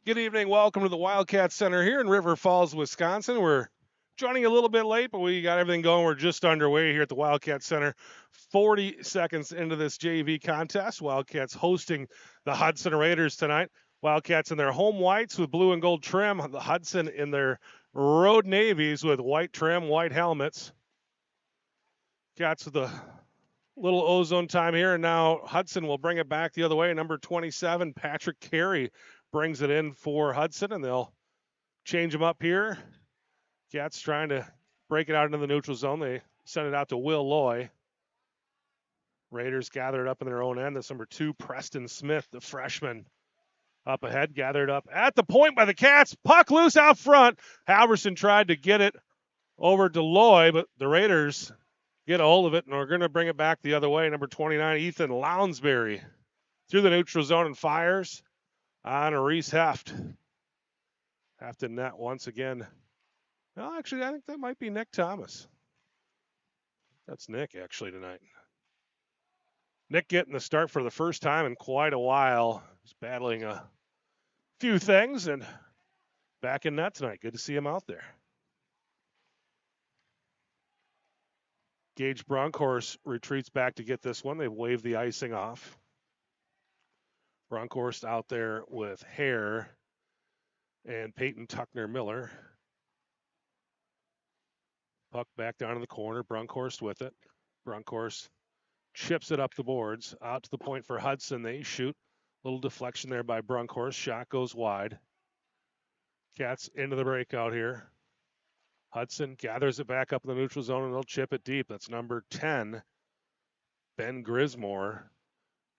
Good evening. Welcome to the Wildcats Center here in River Falls, Wisconsin. We're joining a little bit late, but we got everything going. We're just underway here at the Wildcat Center. 40 seconds into this JV contest. Wildcats hosting the Hudson Raiders tonight. Wildcats in their home whites with blue and gold trim. The Hudson in their road navies with white trim, white helmets. Cats with a little ozone time here, and now Hudson will bring it back the other way. Number 27, Patrick Carey, brings it in for Hudson, and they'll change them up here. Cats trying to break it out into the neutral zone. They send it out to Will Loy. Raiders gather it up in their own end. That's number 2, Preston Smith, the freshman. Up ahead, gathered up at the point by the Cats. Puck loose out front. Halverson tried to get it over to Loy, but the Raiders get a hold of it, and we're going to bring it back the other way. Number 29, Ethan Lounsbury, through the neutral zone and fires on Reese Heft. Heft in net once again. Well, actually, I think that might be Nick Thomas. That's Nick, actually, tonight. Nick getting the start for the first time in quite a while. He's battling a few things and back in net tonight. Good to see him out there. Gage Bronkhorst retreats back to get this one. They've waved the icing off. Bronkhorst out there with Hare and Peyton Tuckner Miller. Puck back down in the corner. Bronkhorst with it. Bronkhorst chips it up the boards. Out to the point for Hudson. They shoot. Little deflection there by Bronkhorst. Shot goes wide. Cats into the breakout here. Hudson gathers it back up in the neutral zone, and they'll chip it deep. That's number 10, Ben Grismore,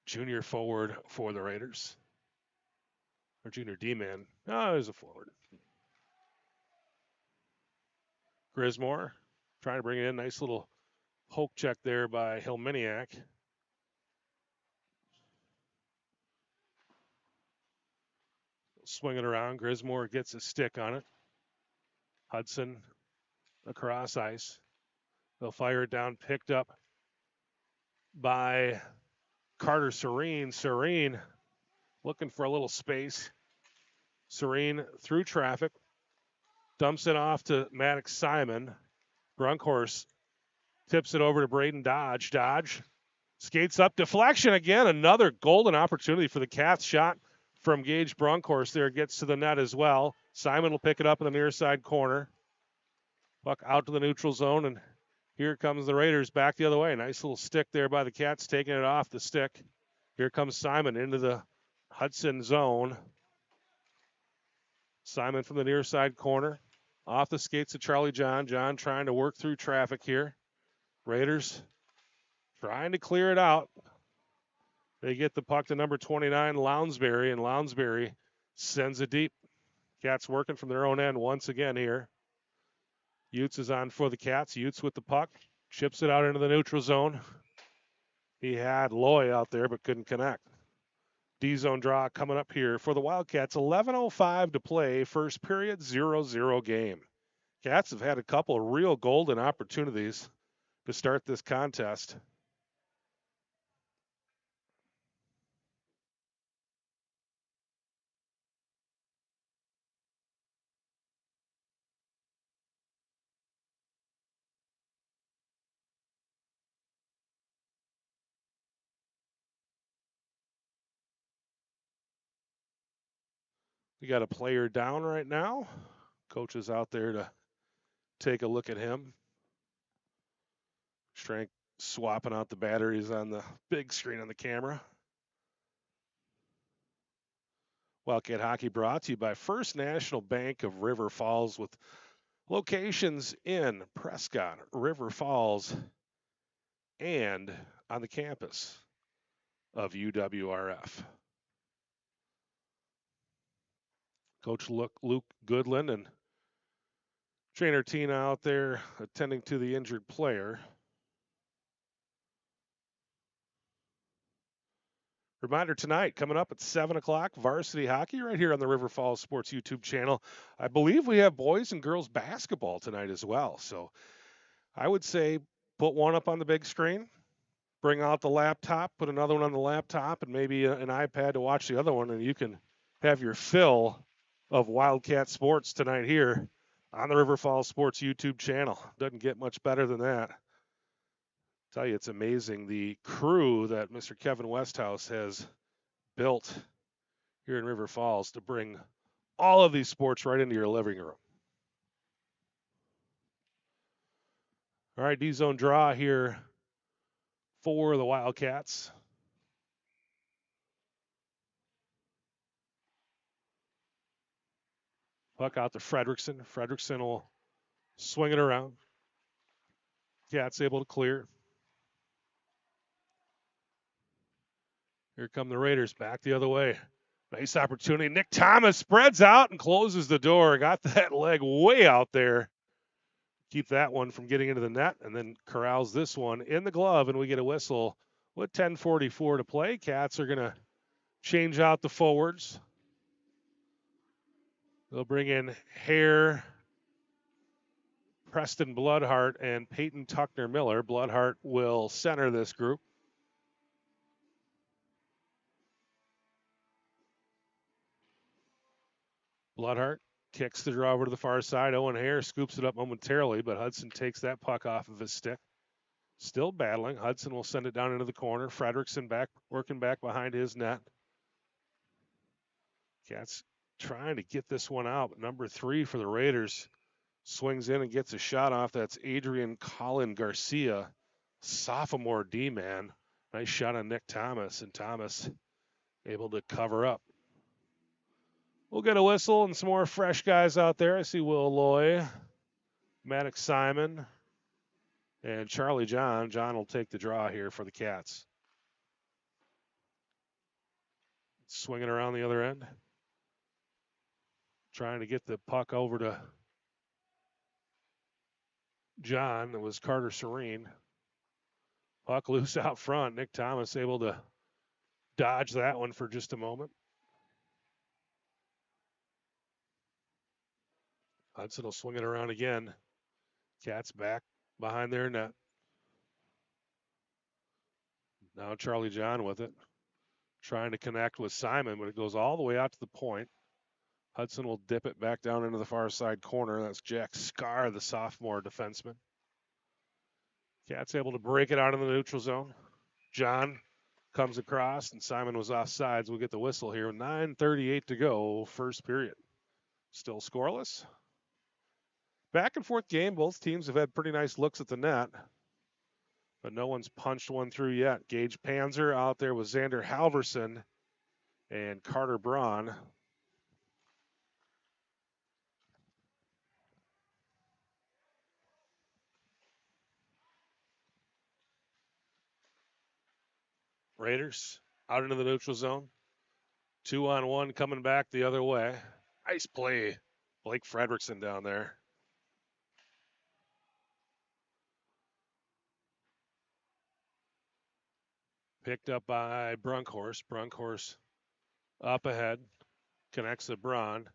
junior forward for the Raiders. Or junior D-man. Oh, he's a forward. Grismore trying to bring it in. Nice little poke check there by Hilminiak. Swing it around. Grismore gets a stick on it. Hudson across ice. They'll fire it down, picked up by Carter Serene. Serene looking for a little space. Serene through traffic. Dumps it off to Maddox Simon. Brunkhorst tips it over to Braden Dodge. Dodge skates up. Deflection again. Another golden opportunity for the Cats. Shot from Gage Brunkhorst there. Gets to the net as well. Simon will pick it up in the near side corner. Puck out to the neutral zone, and here comes the Raiders back the other way. Nice little stick there by the Cats, taking it off the stick. Here comes Simon into the Hudson zone. Simon from the near side corner. Off the skates of Charlie John. John trying to work through traffic here. Raiders trying to clear it out. They get the puck to number 29, Lounsbury, and Lounsbury sends it deep. Cats working from their own end once again here. Utes is on for the Cats. Utes with the puck. Chips it out into the neutral zone. He had Loy out there but couldn't connect. D-zone draw coming up here for the Wildcats. 11:05 to play. First period, 0-0 game. Cats have had a couple of real golden opportunities to start this contest. We got a player down right now. Coach is out there to take a look at him. Strength swapping out the batteries on the big screen on the camera. Wildcat Hockey brought to you by First National Bank of River Falls, with locations in Prescott, River Falls, and on the campus of UWRF. Coach Luke Goodland and trainer Tina out there attending to the injured player. Reminder tonight, coming up at 7 o'clock, varsity hockey right here on the River Falls Sports YouTube channel. I believe we have boys and girls basketball tonight as well. So I would say put one up on the big screen, bring out the laptop, put another one on the laptop, and maybe an iPad to watch the other one, and you can have your fill of Wildcat Sports tonight here on the River Falls Sports YouTube channel. Doesn't get much better than that. Tell you, it's amazing the crew that Mr. Kevin Westhouse has built here in River Falls to bring all of these sports right into your living room. All right, D-zone draw here for the Wildcats. Puck out to Fredrickson. Fredrickson will swing it around. Cats able to clear. Here come the Raiders back the other way. Nice opportunity. Nick Thomas spreads out and closes the door. Got that leg way out there. Keep that one from getting into the net, and then corrals this one in the glove, and we get a whistle with 10:44 to play. Cats are going to change out the forwards. They'll bring in Hare, Preston Bloodhart, and Peyton Tuckner Miller. Bloodhart will center this group. Bloodhart kicks the draw over to the far side. Owen Hare scoops it up momentarily, but Hudson takes that puck off of his stick. Still battling. Hudson will send it down into the corner. Fredrickson working back behind his net. Cats trying to get this one out. Number 3 for the Raiders swings in and gets a shot off. That's Adrian Colin Garcia, sophomore D-man. Nice shot on Nick Thomas, and Thomas able to cover up. We'll get a whistle and some more fresh guys out there. I see Will Loy, Maddox Simon, and Charlie John. John will take the draw here for the Cats. Swinging around the other end. Trying to get the puck over to John. It was Carter Serene. Puck loose out front. Nick Thomas able to dodge that one for just a moment. Hudson will swing it around again. Cats back behind their net. Now Charlie John with it. Trying to connect with Simon, but it goes all the way out to the point. Hudson will dip it back down into the far side corner. That's Jack Scarr, the sophomore defenseman. Cats able to break it out in the neutral zone. John comes across, and Simon was offsides. We'll get the whistle here. 9:38 to go, first period. Still scoreless. Back and forth game. Both teams have had pretty nice looks at the net, but no one's punched one through yet. Gage Panzer out there with Xander Halverson and Carter Braun. Raiders out into the neutral zone. 2-on-1 coming back the other way. Nice play. Blake Fredrickson down there. Picked up by Brunkhorst. Brunkhorst up ahead. Connects to Braun.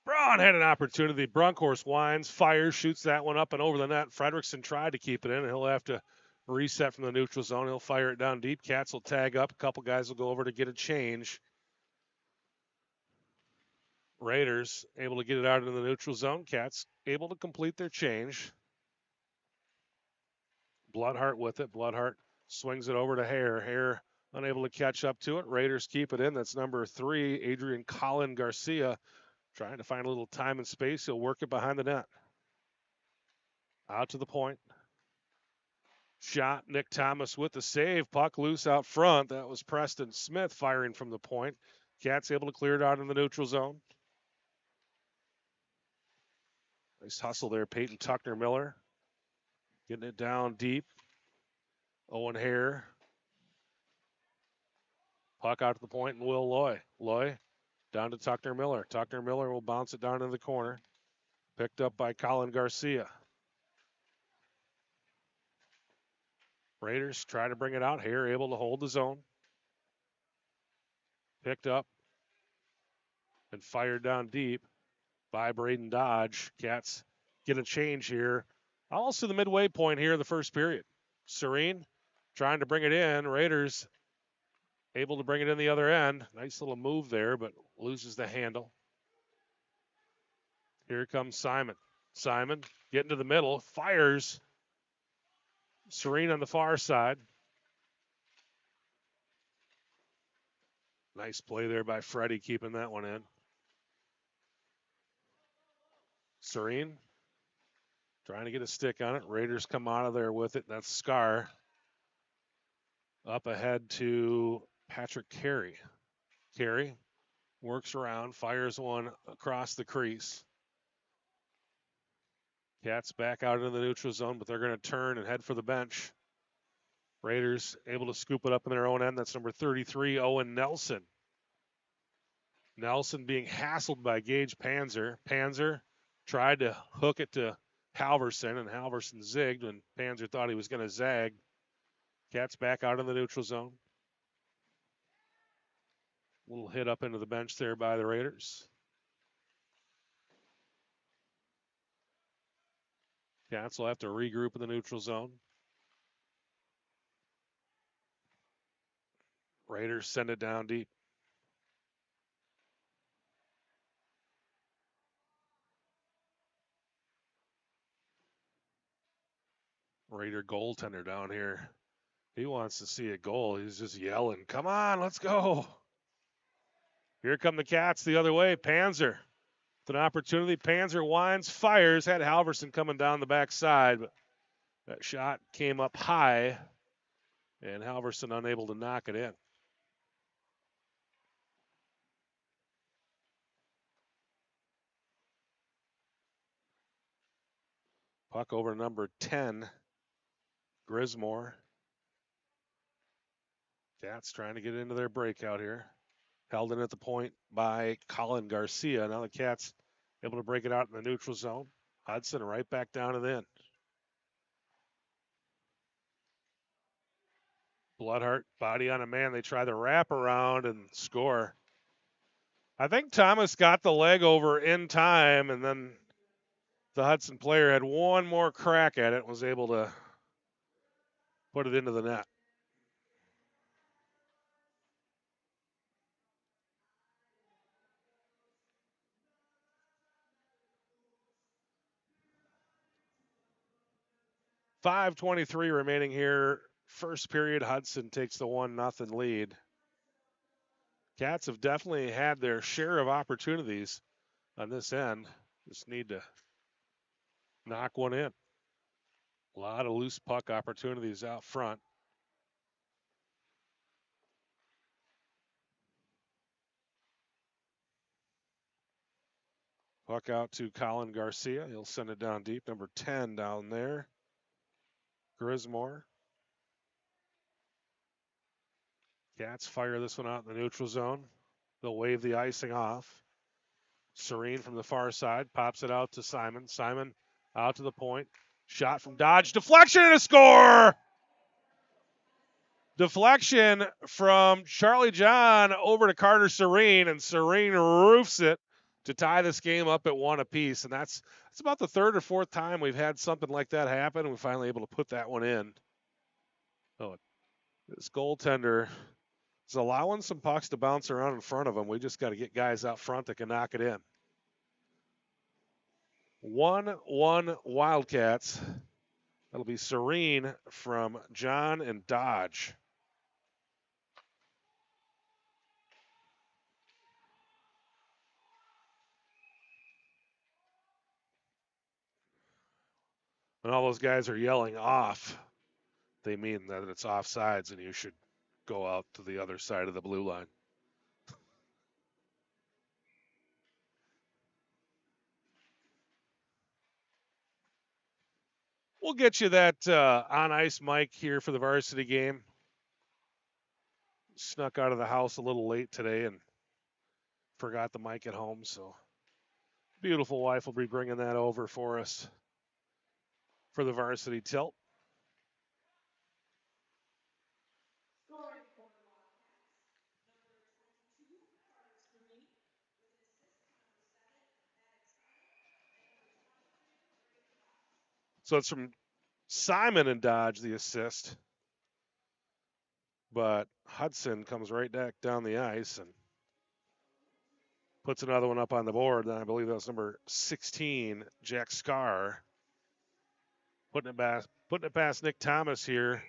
Braun had an opportunity. Brunkhorst winds, fires, shoots that one up and over the net. Fredrickson tried to keep it in. He'll have to reset from the neutral zone. He'll fire it down deep. Cats will tag up. A couple guys will go over to get a change. Raiders able to get it out into the neutral zone. Cats able to complete their change. Bloodhart with it. Bloodhart swings it over to Hare. Hare unable to catch up to it. Raiders keep it in. That's number 3, Adrian Colin Garcia, trying to find a little time and space. He'll work it behind the net. Out to the point. Shot. Nick Thomas with the save. Puck loose out front. That was Preston Smith firing from the point. Cats able to clear it out in the neutral zone. Nice hustle there. Peyton Tuckner Miller getting it down deep. Owen Hare. Puck out to the point and Will Loy. Loy down to Tuckner Miller. Tuckner Miller will bounce it down into the corner. Picked up by Colin Garcia. Raiders try to bring it out. Hare able to hold the zone. Picked up and fired down deep by Braden Dodge. Cats get a change here. Almost to the midway point here in the first period. Serene trying to bring it in. Raiders able to bring it in the other end. Nice little move there, but loses the handle. Here comes Simon. Simon getting to the middle, fires. Serene on the far side. Nice play there by Freddie, keeping that one in. Serene trying to get a stick on it. Raiders come out of there with it. That's Scar. Up ahead to Patrick Carey. Carey works around, fires one across the crease. Cats back out into the neutral zone, but they're going to turn and head for the bench. Raiders able to scoop it up in their own end. That's number 33, Owen Nelson. Nelson being hassled by Gage Panzer. Panzer tried to hook it to Halverson, and Halverson zigged when Panzer thought he was going to zag. Cats back out in the neutral zone. Little hit up into the bench there by the Raiders. Cats will have to regroup in the neutral zone. Raiders send it down deep. Raider goaltender down here. He wants to see a goal. He's just yelling, "Come on, let's go." Here come the Cats the other way. Panzer with an opportunity. Panzer winds, fires, had Halverson coming down the backside, but that shot came up high, and Halverson unable to knock it in. Puck over number 10, Grismore. Cats trying to get into their breakout here. Held in at the point by Colin Garcia. Now the Cats able to break it out in the neutral zone. Hudson right back down to the end. Bloodhart, body on a man. They try the wrap around and score. I think Thomas got the leg over in time, and then the Hudson player had one more crack at it and was able to put it into the net. .5:23 remaining here. First period, Hudson takes the 1-0 lead. Cats have definitely had their share of opportunities on this end. Just need to knock one in. A lot of loose puck opportunities out front. Puck out to Colin Garcia. He'll send it down deep. Number 10 down there. Grismore. Cats fire this one out in the neutral zone. They'll wave the icing off. Serene from the far side pops it out to Simon. Simon out to the point. Shot from Dodge. Deflection and a score! Deflection from Charlie John over to Carter Serene, and Serene roofs it to tie this game up at 1 apiece. And that's about the third or fourth time we've had something like that happen, and we're finally able to put that one in. Oh, this goaltender is allowing some pucks to bounce around in front of him. We just got to get guys out front that can knock it in. 1-1 Wildcats. That'll be Serene from John and Dodge. When all those guys are yelling off, they mean that it's offsides and you should go out to the other side of the blue line. We'll get you that on-ice mic here for the varsity game. Snuck out of the house a little late today and forgot the mic at home, so beautiful wife will be bringing that over for us for the varsity tilt. So it's from Simon and Dodge, the assist. but Hudson comes right back down the ice and puts another one up on the board. And I believe that was number 16, Jack Scar, putting it past Nick Thomas here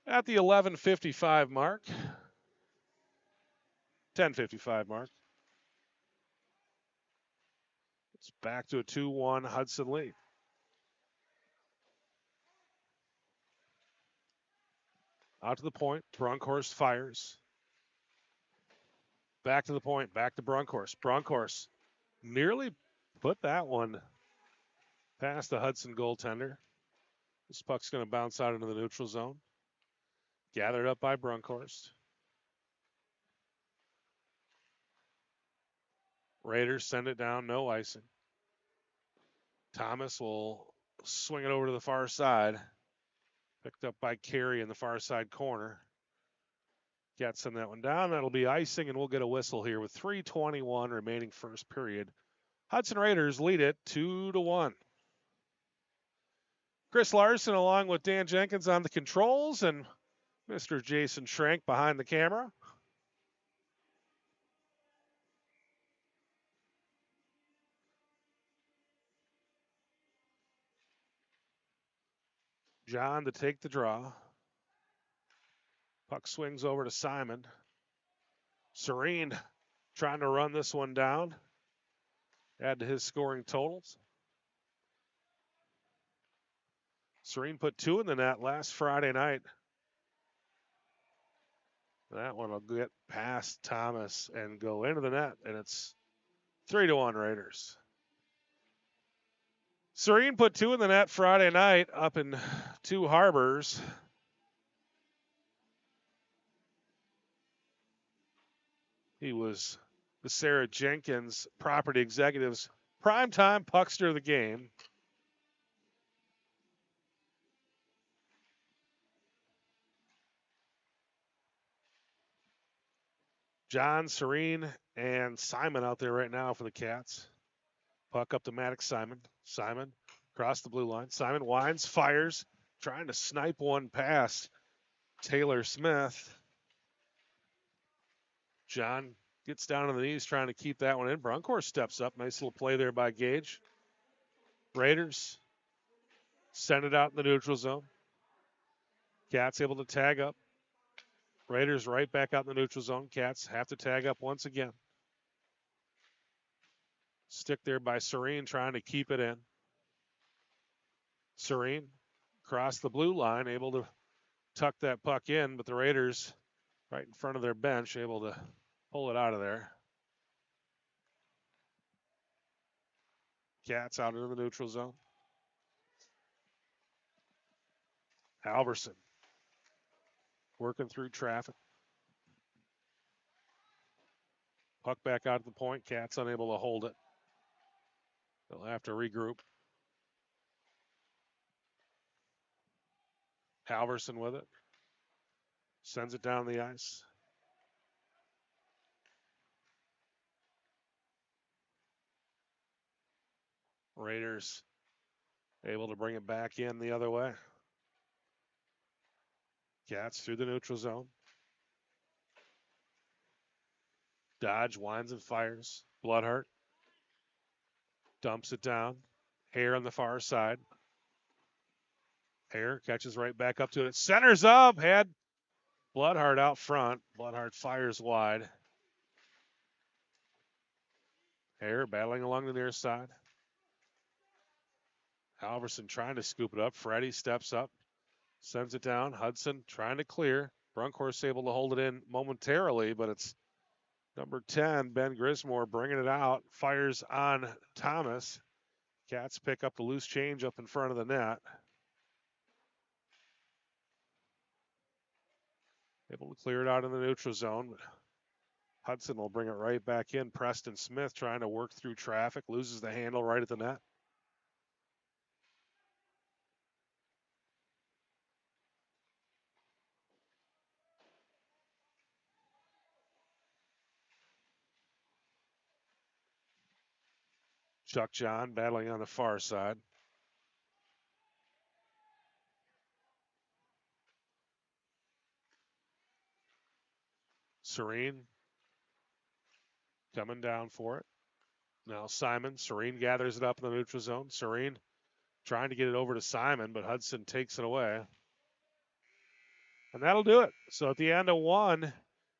at the 11:55 mark, 10:55 mark. It's back to a 2-1 Hudson lead. Out to the point, Bronkhorst fires. Back to the point, back to Bronkhorst. Bronkhorst nearly put that one past the Hudson goaltender. This puck's going to bounce out into the neutral zone. Gathered up by Bronkhorst. Raiders send it down, no icing. Thomas will swing it over to the far side. Picked up by Carey in the far side corner. Got send that one down. That'll be icing, and we'll get a whistle here with 3:21 remaining first period. Hudson Raiders lead it 2-1. Chris Larson along with Dan Jenkins on the controls and Mr. Jason Schrank behind the camera. John to take the draw. Puck swings over to Simon. Serene trying to run this one down. Add to his scoring totals. Serene put 2 in the net last Friday night. That one will get past Thomas and go into the net, and it's 3-1 Raiders. Serene put 2 in the net Friday night up in Two Harbors. He was the Sarah Jenkins Property Executives primetime puckster of the game. John, Serene, and Simon out there right now for the Cats. Puck up to Maddox Simon. Simon across the blue line. Simon winds, fires, trying to snipe one past Taylor Smith. John gets down on the knees trying to keep that one in. Bronkhorst steps up. Nice little play there by Gage. Raiders send it out in the neutral zone. Cats able to tag up. Raiders right back out in the neutral zone. Cats have to tag up once again. Stick there by Serene trying to keep it in. Serene across the blue line, able to tuck that puck in, but the Raiders right in front of their bench, able to pull it out of there. Cats out into the neutral zone. Halverson working through traffic. Puck back out at the point. Cats unable to hold it. They'll have to regroup. Halverson with it. Sends it down the ice. Raiders able to bring it back in the other way. Cats through the neutral zone. Dodge winds and fires. Bloodhart dumps it down. Hare on the far side. Hare catches right back up to it. Centers up. Had Bloodhart out front. Bloodhart fires wide. Hare battling along the near side. Halverson trying to scoop it up. Freddie steps up. Sends it down. Hudson trying to clear. Bronkhorst able to hold it in momentarily, but it's number 10, Ben Grismore, bringing it out. Fires on Thomas. Cats pick up the loose change up in front of the net. Able to clear it out in the neutral zone. But Hudson will bring it right back in. Preston Smith trying to work through traffic. Loses the handle right at the net. Chuck John battling on the far side. Serene coming down for it. Now Simon. Serene gathers it up in the neutral zone. Serene trying to get it over to Simon, but Hudson takes it away. And that'll do it. So at the end of one,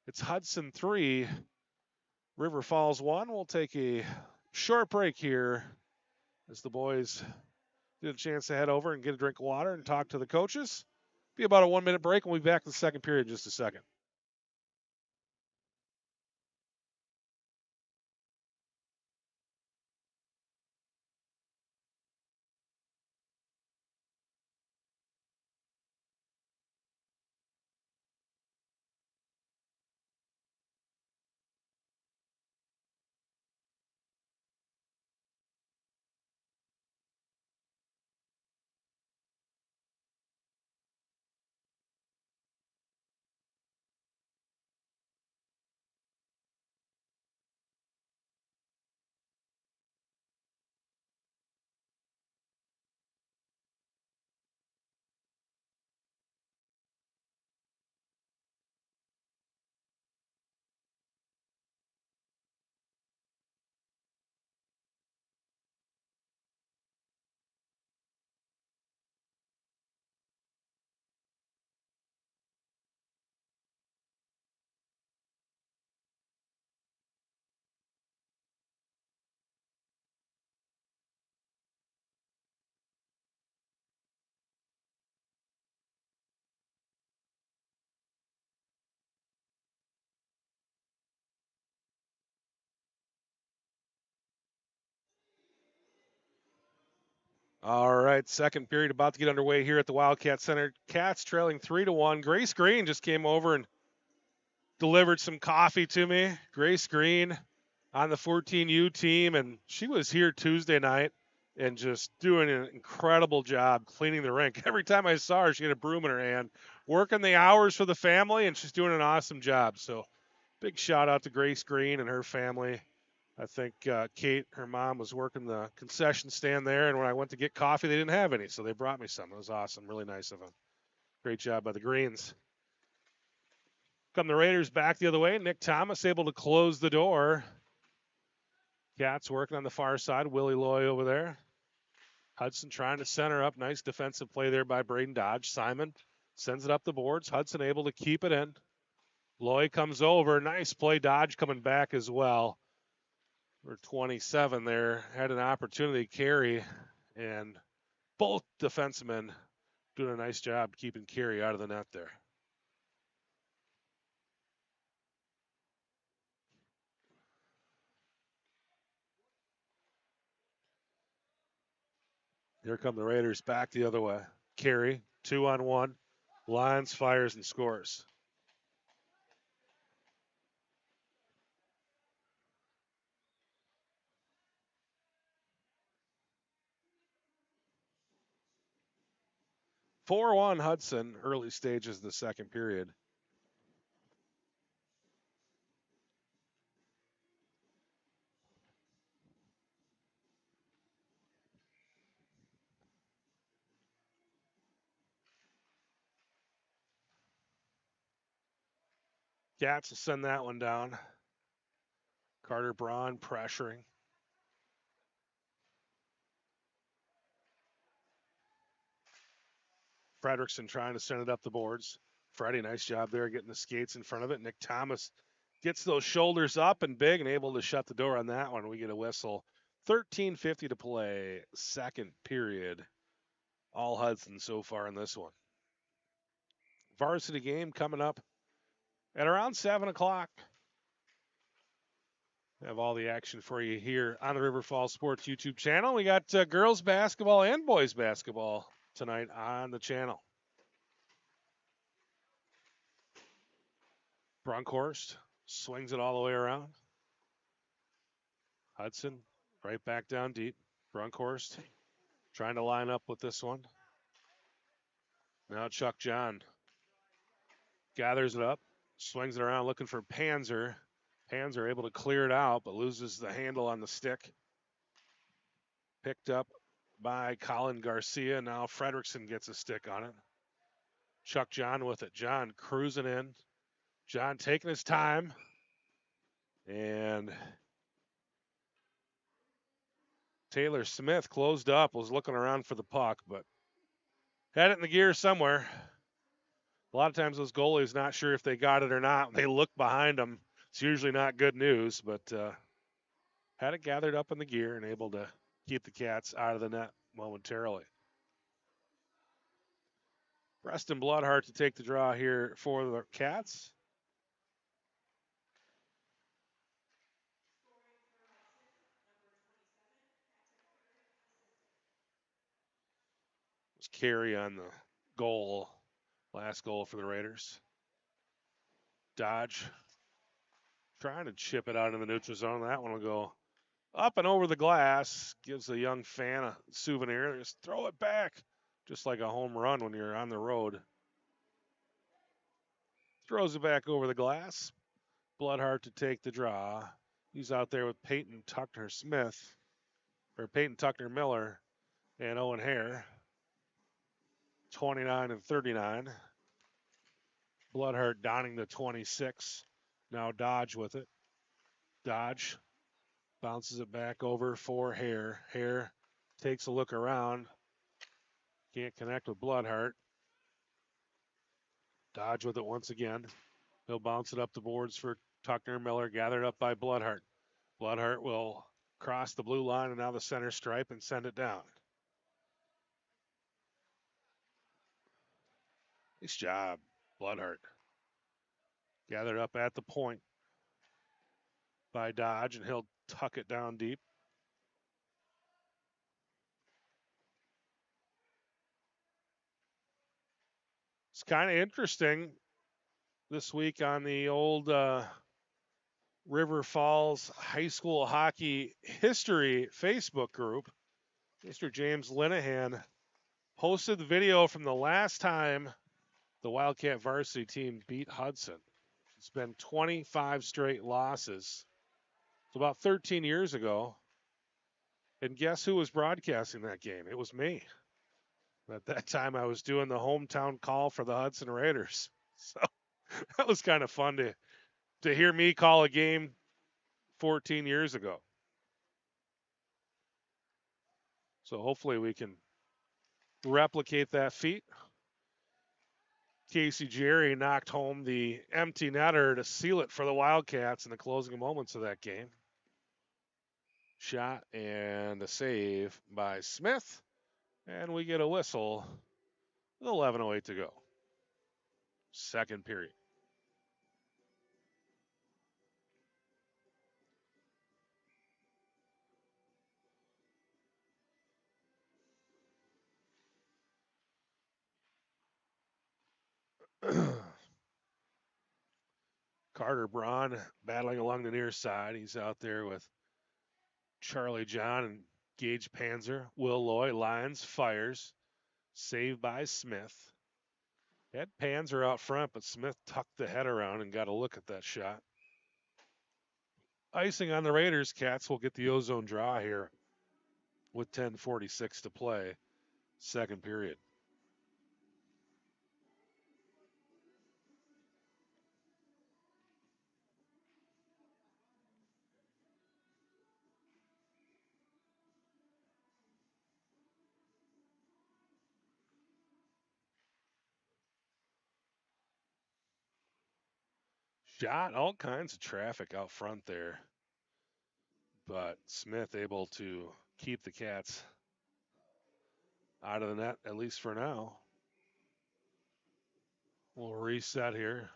it's Hudson 3, River Falls 1. We'll take a short break here as the boys get a chance to head over and get a drink of water and talk to the coaches. Be about a 1-minute break, and we'll be back in the second period in just a second. All right, second period about to get underway here at the Wildcat Center. Cats trailing 3-1. Grace Green just came over and delivered some coffee to me. Grace Green on the 14U team, and she was here Tuesday night and just doing an incredible job cleaning the rink. Every time I saw her, she had a broom in her hand, working the hours for the family, and she's doing an awesome job. So big shout out to Grace Green and her family. I think Kate, her mom, was working the concession stand there, and when I went to get coffee, they didn't have any, so they brought me some. It was awesome. Really nice of them. Great job by the Greens. Come the Raiders back the other way. Nick Thomas able to close the door. Cats working on the far side. Willie Loy over there. Hudson trying to center up. Nice defensive play there by Braden Dodge. Simon sends it up the boards. Hudson able to keep it in. Loy comes over. Nice play. Dodge coming back as well. We're 27 there. Had an opportunity to carry, and both defensemen doing a nice job keeping Carey out of the net there. Here come the Raiders back the other way. Carey, 2-on-1. Lyons fires and scores. (4-1) Hudson, early stages of the second period. Cats will send that one down. Carter Braun pressuring. Fredrickson trying to send it up the boards. Freddie, nice job there getting the skates in front of it. Nick Thomas gets those shoulders up and big and able to shut the door on that one. We get a whistle. 13:50 to play, second period. All Hudson so far in this one. Varsity game coming up at around 7 o'clock. Have all the action for you here on the River Falls Sports YouTube channel. We got girls basketball and boys basketball tonight on the channel. Brunkhorst swings it all the way around. Hudson right back down deep. Brunkhorst trying to line up with this one. Now Chuck John gathers it up, swings it around looking for Panzer. Panzer able to clear it out, but loses the handle on the stick. Picked up by Colin Garcia. Now Fredrickson gets a stick on it. Chuck John with it. John cruising in. John taking his time. And Taylor Smith closed up, was looking around for the puck, but had it in the gear somewhere. A lot of times those goalies not sure if they got it or not. They look behind them. It's usually not good news, but had it gathered up in the gear and able to keep the Cats out of the net momentarily. Preston Bloodhart to take the draw here for the Cats. Was Carey on the goal, last goal for the Raiders. Dodge trying to chip it out in the neutral zone. That one will go up and over the glass. Gives the young fan a souvenir. Just throw it back. Just like a home run when you're on the road. Throws it back over the glass. Bloodhart to take the draw. He's out there with Peyton Tuckner Smith, or Peyton Tuckner Miller, and Owen Hare. 29 and 39. Bloodhart donning the 26. Now Dodge with it. Dodge bounces it back over for Hare. Hare takes a look around. Can't connect with Bloodhart. Dodge with it once again. He'll bounce it up the boards for Tuckner Miller, gathered up by Bloodhart. Bloodhart will cross the blue line and now the center stripe and send it down. Nice job, Bloodhart. Gathered up at the point by Dodge, and he'll tuck it down deep. It's kind of interesting this week on the old River Falls High School Hockey History Facebook group. Mr. James Linehan posted the video from the last time the Wildcat varsity team beat Hudson. It's been 25 straight losses. It's about 13 years ago. And guess who was broadcasting that game? It was me. At that time, I was doing the hometown call for the Hudson Raiders. So that was kind of fun to hear me call a game 14 years ago. So hopefully we can replicate that feat. Casey Jerry knocked home the empty netter to seal it for the Wildcats in the closing moments of that game. Shot and a save by Smith. And we get a whistle with 11:08 to go. Second period. Carter Braun battling along the near side. He's out there with Charlie John and Gage Panzer. Will Loy lines, fires. Saved by Smith. Had Panzer out front, but Smith tucked the head around and got a look at that shot. Icing on the Raiders. Cats will get the ozone draw here with 10:46 to play. Second period. Shot, all kinds of traffic out front there. But Smith able to keep the Cats out of the net, at least for now. We'll reset here.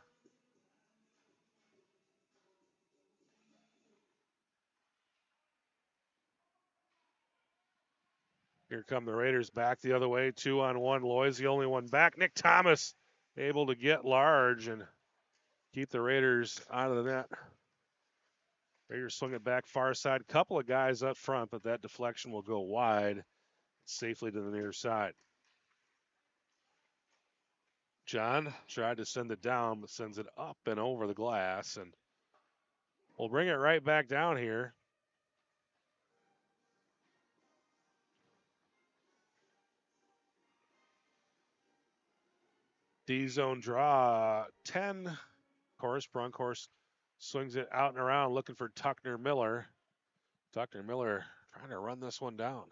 Here come the Raiders back the other way. 2-on-1. Loy's the only one back. Nick Thomas able to get large and keep the Raiders out of the net. Raiders swing it back far side. Couple of guys up front, but that deflection will go wide safely to the near side. John tried to send it down, but sends it up and over the glass. And we'll bring it right back down here. D-zone draw 10 Brunkhorst swings it out and around looking for Tucker Miller. Tucker Miller trying to run this one down.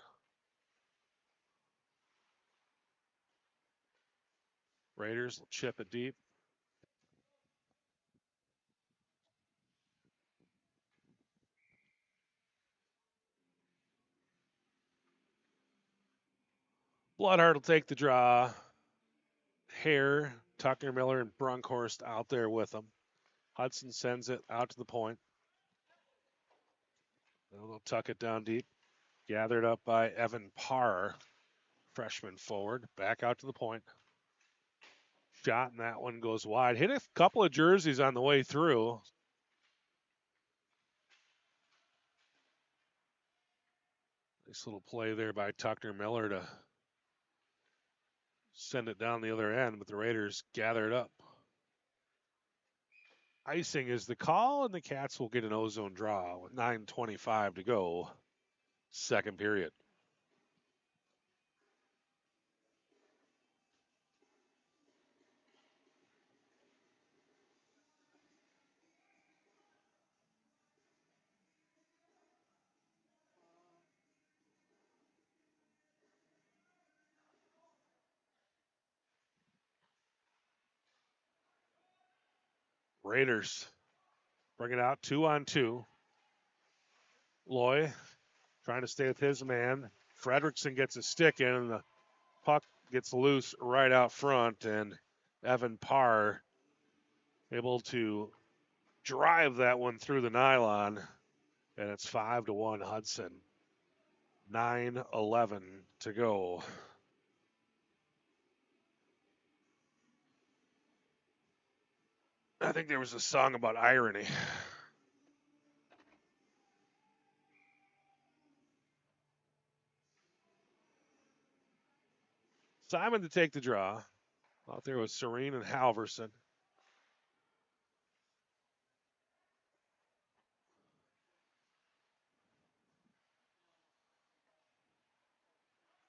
Raiders will chip it deep. Bloodhart will take the draw. Hare, Tucker Miller, and Brunkhorst out there with them. Hudson sends it out to the point. They'll tuck it down deep. Gathered up by Evan Parr, freshman forward. Back out to the point. Shot, and that one goes wide. Hit a couple of jerseys on the way through. Nice little play there by Tucker Miller to send it down the other end, but the Raiders gather it up. Icing is the call, and the Cats will get an ozone draw with 9:25 to go, second period. Raiders bring it out 2-on-2. Loy trying to stay with his man. Fredrickson gets a stick in, and the puck gets loose right out front, and Evan Parr able to drive that one through the nylon, and it's 5-1 Hudson. 9:11 to go. I think there was a song about irony. Simon to take the draw. Out there was Serene and Halverson.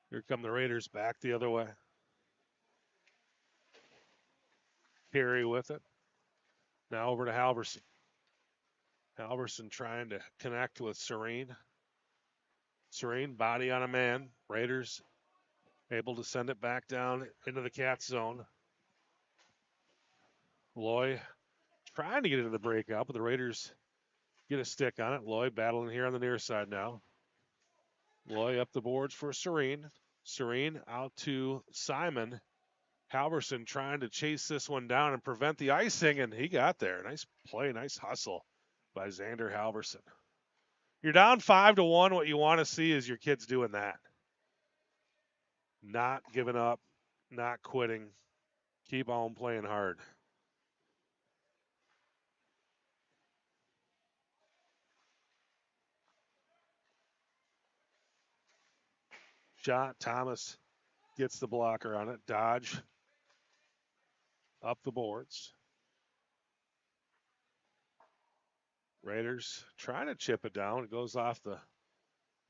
Here come the Raiders back the other way. Carey with it. Now over to Halverson. Halverson trying to connect with Serene. Serene, body on a man. Raiders able to send it back down into the Cats zone. Loy trying to get into the breakout, but the Raiders get a stick on it. Loy battling here on the near side now. Loy up the boards for Serene. Serene out to Simon. Halverson trying to chase this one down and prevent the icing, and he got there. Nice play, nice hustle by Xander Halverson. You're down 5-1. What you want to see is your kids doing that. Not giving up, not quitting. Keep on playing hard. Shot, Thomas gets the blocker on it. Dodge up the boards. Raiders trying to chip it down. It goes off the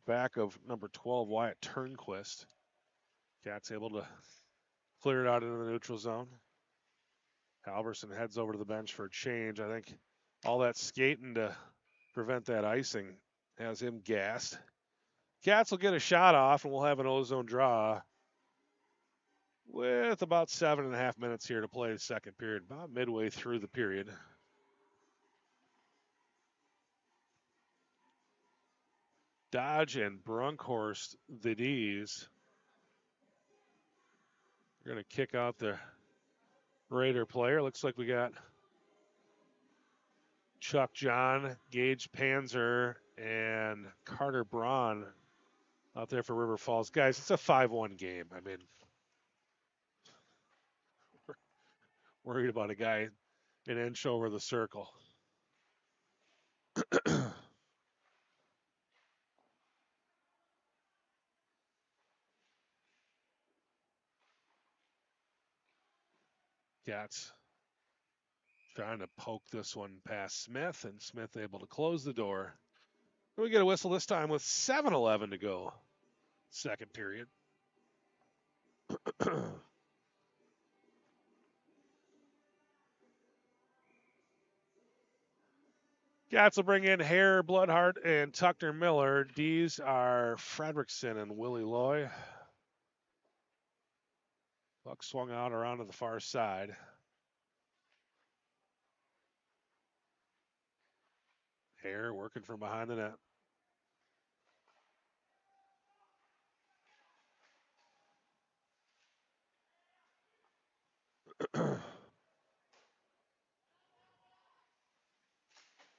back of number 12, Wyatt Turnquist. Cats able to clear it out into the neutral zone. Halverson heads over to the bench for a change. I think all that skating to prevent that icing has him gassed. Cats will get a shot off, and we'll have an ozone draw with about 7.5 minutes here to play the second period, about midway through the period. Dodge and Brunkhorst, the D's. We're going to kick out the Raider player. Looks like we got Chuck John, Gage Panzer, and Carter Braun out there for River Falls. Guys, it's a 5-1 game. I mean, worried about a guy an inch over the circle. Cats trying to poke this one past Smith, and Smith able to close the door. And we get a whistle this time with 7:11 to go, second period. Cats will bring in Hare, Bloodhart, and Tucker Miller. D's are Fredrickson and Willie Loy. Puck swung out around to the far side. Hare working from behind the net.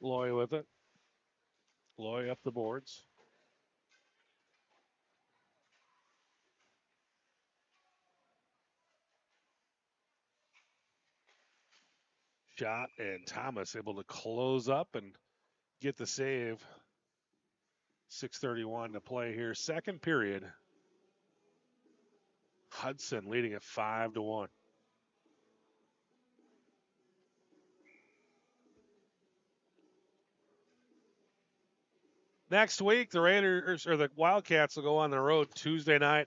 Loy with it. Loy up the boards. Shot, and Thomas able to close up and get the save. 6:31 to play here. Second period. Hudson leading at 5-1. Next week, the Raiders or the Wildcats will go on the road Tuesday night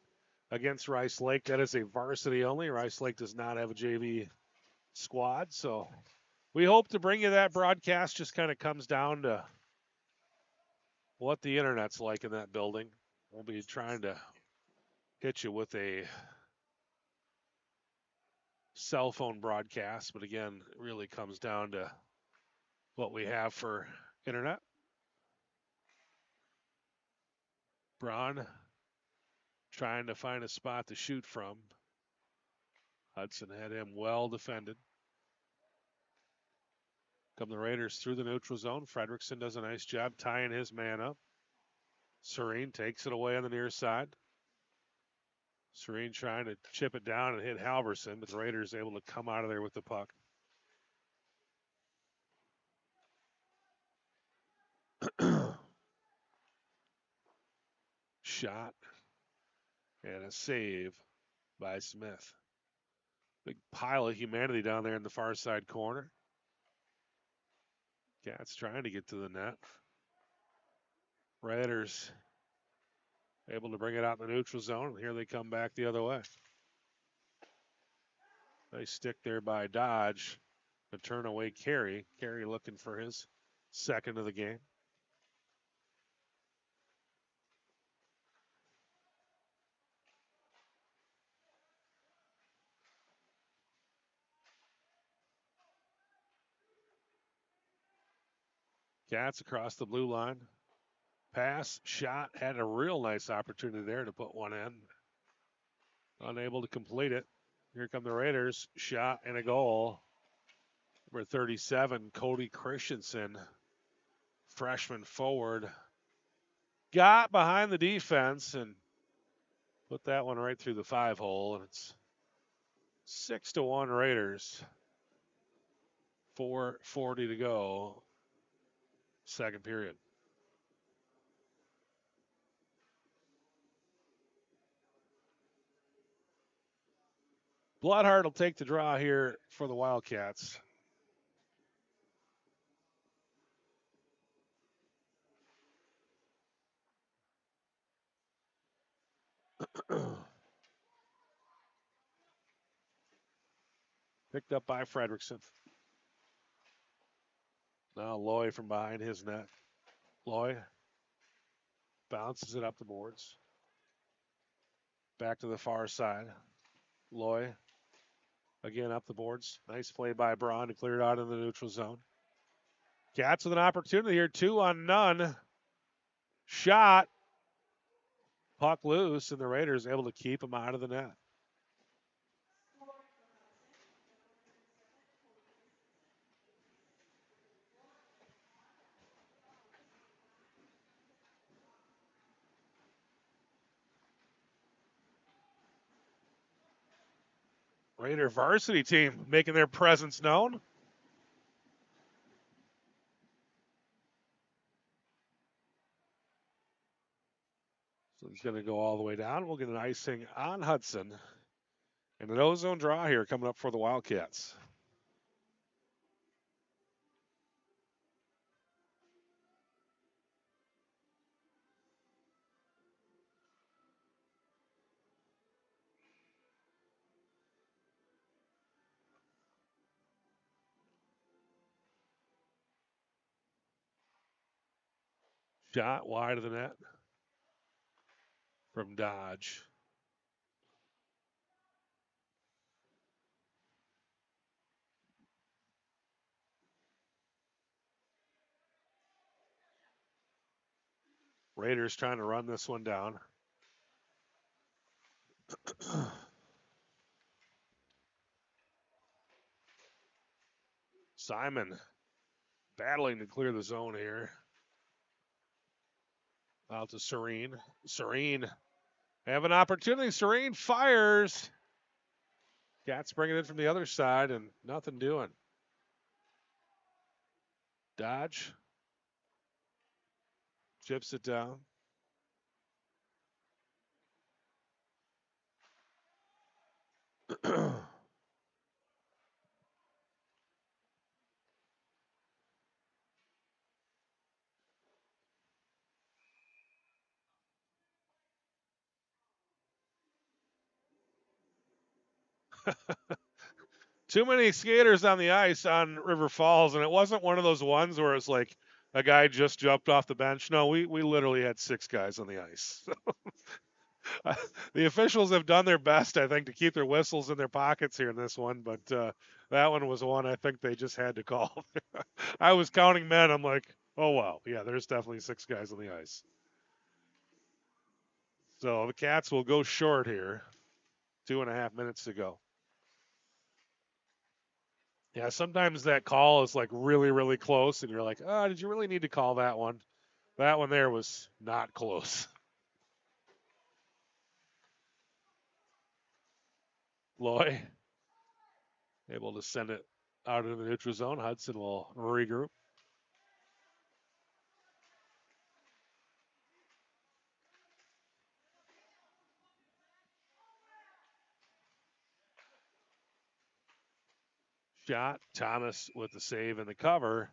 against Rice Lake. That is a varsity only. Rice Lake does not have a JV squad, so we hope to bring you that broadcast. Just kind of comes down to what the internet's like in that building. We'll be trying to hit you with a cell phone broadcast, but again, it really comes down to what we have for internet. Braun trying to find a spot to shoot from. Hudson had him well defended. Come the Raiders through the neutral zone. Fredrickson does a nice job tying his man up. Serene takes it away on the near side. Serene trying to chip it down and hit Halverson, but the Raiders able to come out of there with the puck. Shot and a save by Smith. Big pile of humanity down there in the far side corner. Cats trying to get to the net. Raiders able to bring it out in the neutral zone, and here they come back the other way. Nice stick there by Dodge. A turn away carry. Carey looking for his second of the game. Cats across the blue line. Pass, shot, had a real nice opportunity there to put one in. Unable to complete it. Here come the Raiders. Shot and a goal. Number 37, Cody Christensen, freshman forward, got behind the defense and put that one right through the 5-hole. And it's 6-1 Raiders. 4:40 to go. Second period. Bloodhart will take the draw here for the Wildcats. Picked up by Fredrickson. Now Loy from behind his net. Loy bounces it up the boards. Back to the far side. Loy again up the boards. Nice play by Braun to clear it out in the neutral zone. Cats with an opportunity here. 2-on-none. Shot. Puck loose, and the Raiders able to keep him out of the net. Raider varsity team making their presence known. So he's going to go all the way down. We'll get an icing on Hudson. And an ozone draw here coming up for the Wildcats. Shot wide of the net from Dodge. Raiders trying to run this one down. Simon battling to clear the zone here. Out to Serene. Serene have an opportunity. Serene fires. Cats bringing it from the other side and nothing doing. Dodge chips it down. Too many skaters on the ice on River Falls, and it wasn't one of those ones where it's like a guy just jumped off the bench. No, we literally had 6 guys on the ice. The officials have done their best, I think, to keep their whistles in their pockets here in this one, but that one was one I think they just had to call. I was counting men. I'm like, oh, wow. Yeah, there's definitely 6 guys on the ice. So the Cats will go short here. 2.5 minutes to go. Yeah, sometimes that call is like really, really close, and you're like, oh, did you really need to call that one? That one there was not close. Loy able to send it out into the neutral zone. Hudson will regroup. Shot. Thomas with the save and the cover.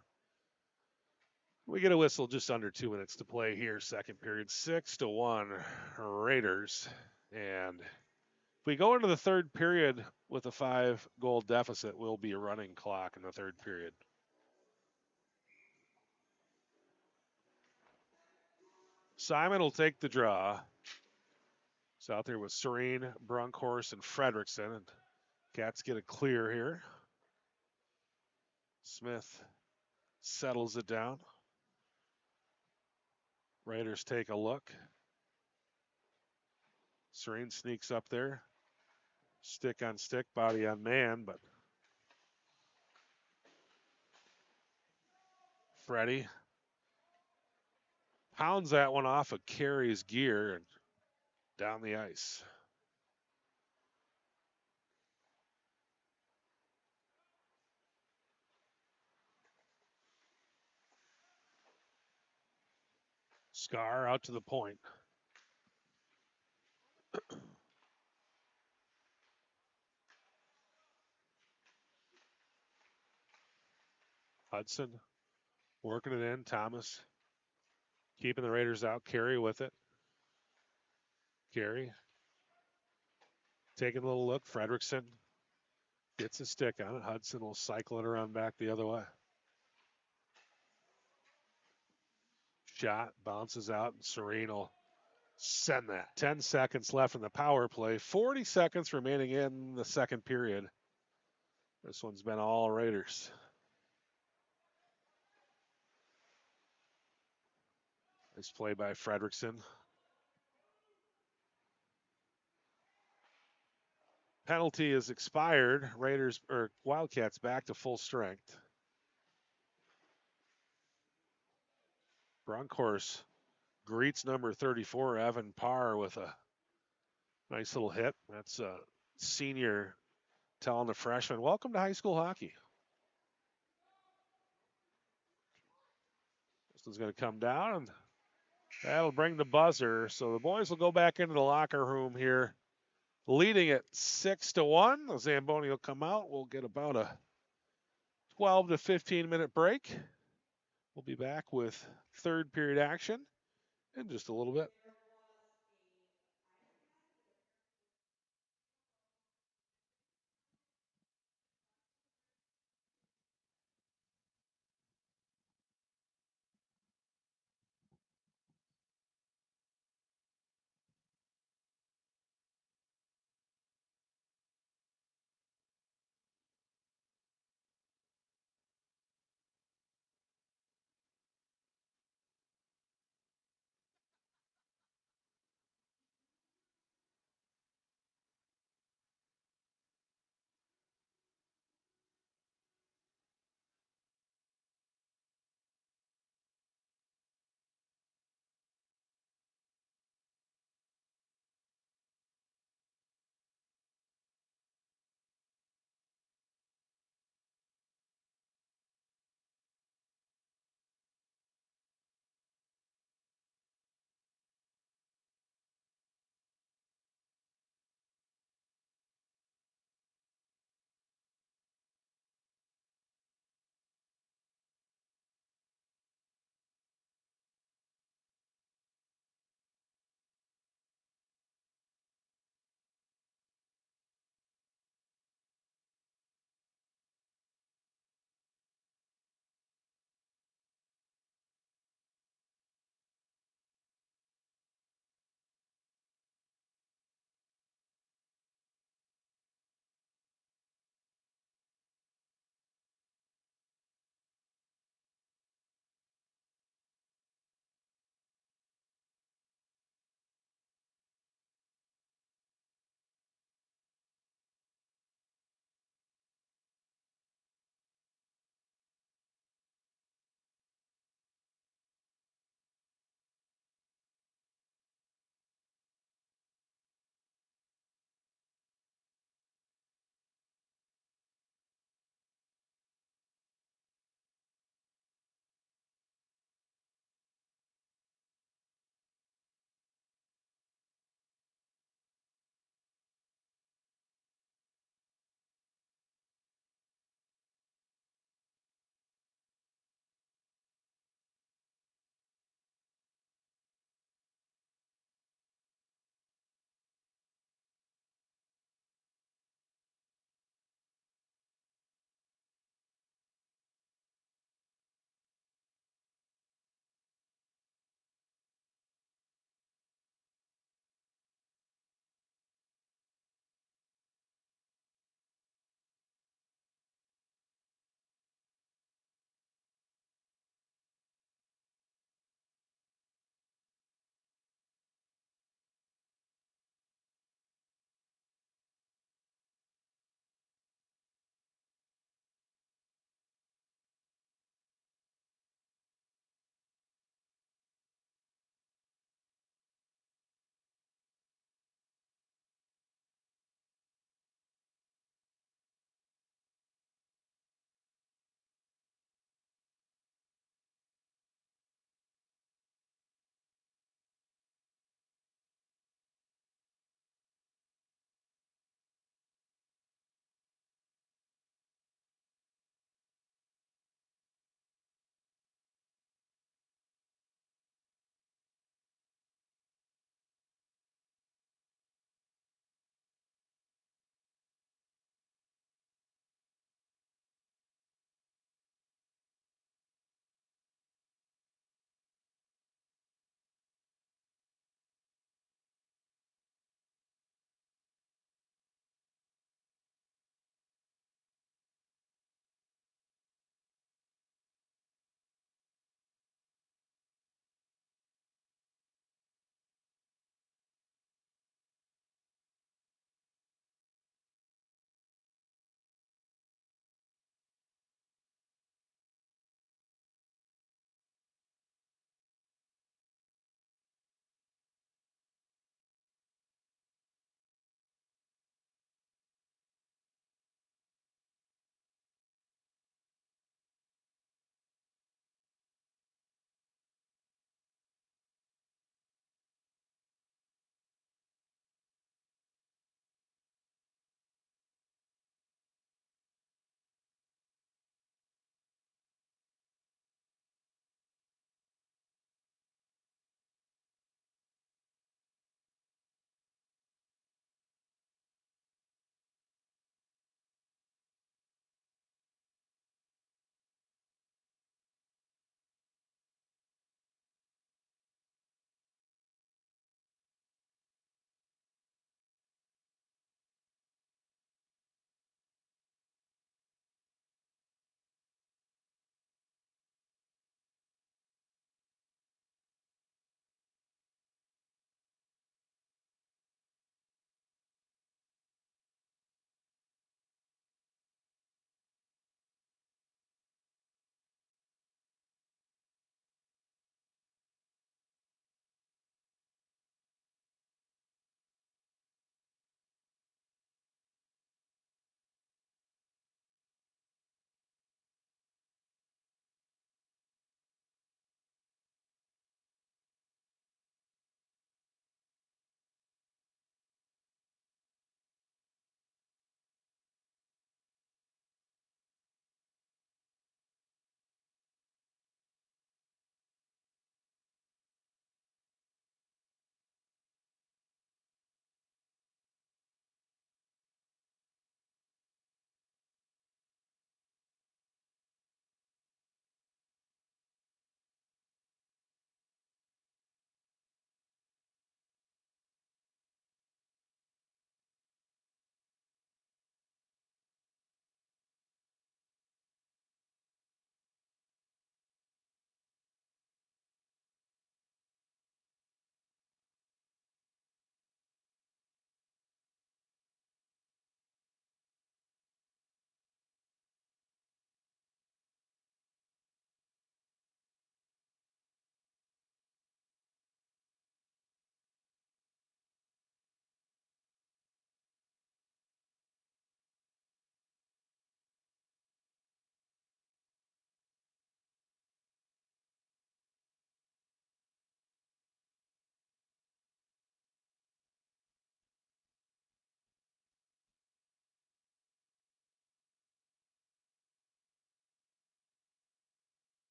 We get a whistle just under 2 minutes to play here. Second period, 6-1 Raiders. And if we go into the third period with a 5-goal deficit, we'll be a running clock in the third period. Simon will take the draw. So out there with Serene, Brunkhorst, and Fredrickson. And Cats get a clear here. Smith settles it down. Raiders take a look. Serene sneaks up there. Stick on stick, body on man, but Freddie pounds that one off of Carey's gear and down the ice. Scar out to the point. Hudson working it in. Thomas keeping the Raiders out. Carey with it. Carey taking a little look. Fredrickson gets a stick on it. Hudson will cycle it around back the other way. Shot bounces out, and Serene will send that. 10 seconds left in the power play. 40 seconds remaining in the second period. This one's been all Raiders. Nice play by Fredrickson. Penalty is expired. Raiders or Wildcats back to full strength. Brunkhorst greets number 34, Evan Parr, with a nice little hit. That's a senior telling the freshman, welcome to high school hockey. This one's going to come down, and that'll bring the buzzer. So the boys will go back into the locker room here, leading it 6-1. The Zamboni will come out. We'll get about a 12 to 15 minute break. We'll be back with third period action in just a little bit.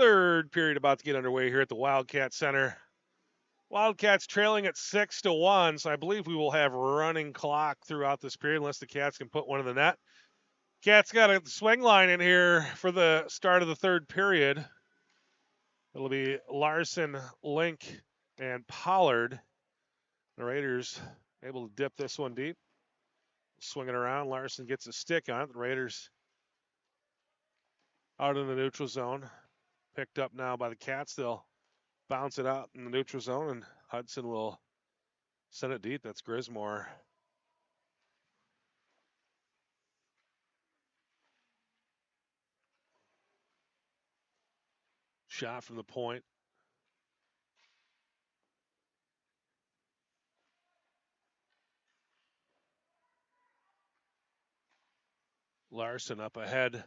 Third period about to get underway here at the Wildcat Center. Wildcats trailing at 6-1, so I believe we will have running clock throughout this period unless the Cats can put one in the net. Cats got a swing line in here for the start of the third period. It'll be Larson, Link, and Pollard. The Raiders able to dip this one deep. Swing it around. Larson gets a stick on it. The Raiders out in the neutral zone. Picked up now by the Cats. They'll bounce it out in the neutral zone, and Hudson will send it deep. That's Grismore. Shot from the point. Larson up ahead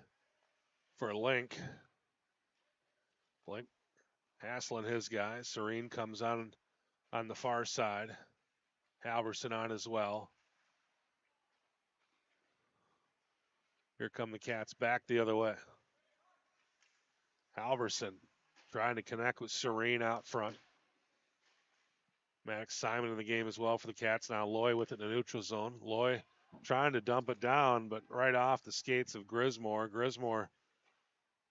for Link. Link hassling his guy. Serene comes on the far side. Halverson on as well. Here come the Cats back the other way. Halverson trying to connect with Serene out front. Max Simon in the game as well for the Cats. Now Loy with it in the neutral zone. Loy trying to dump it down, but right off the skates of Grismore. Grismore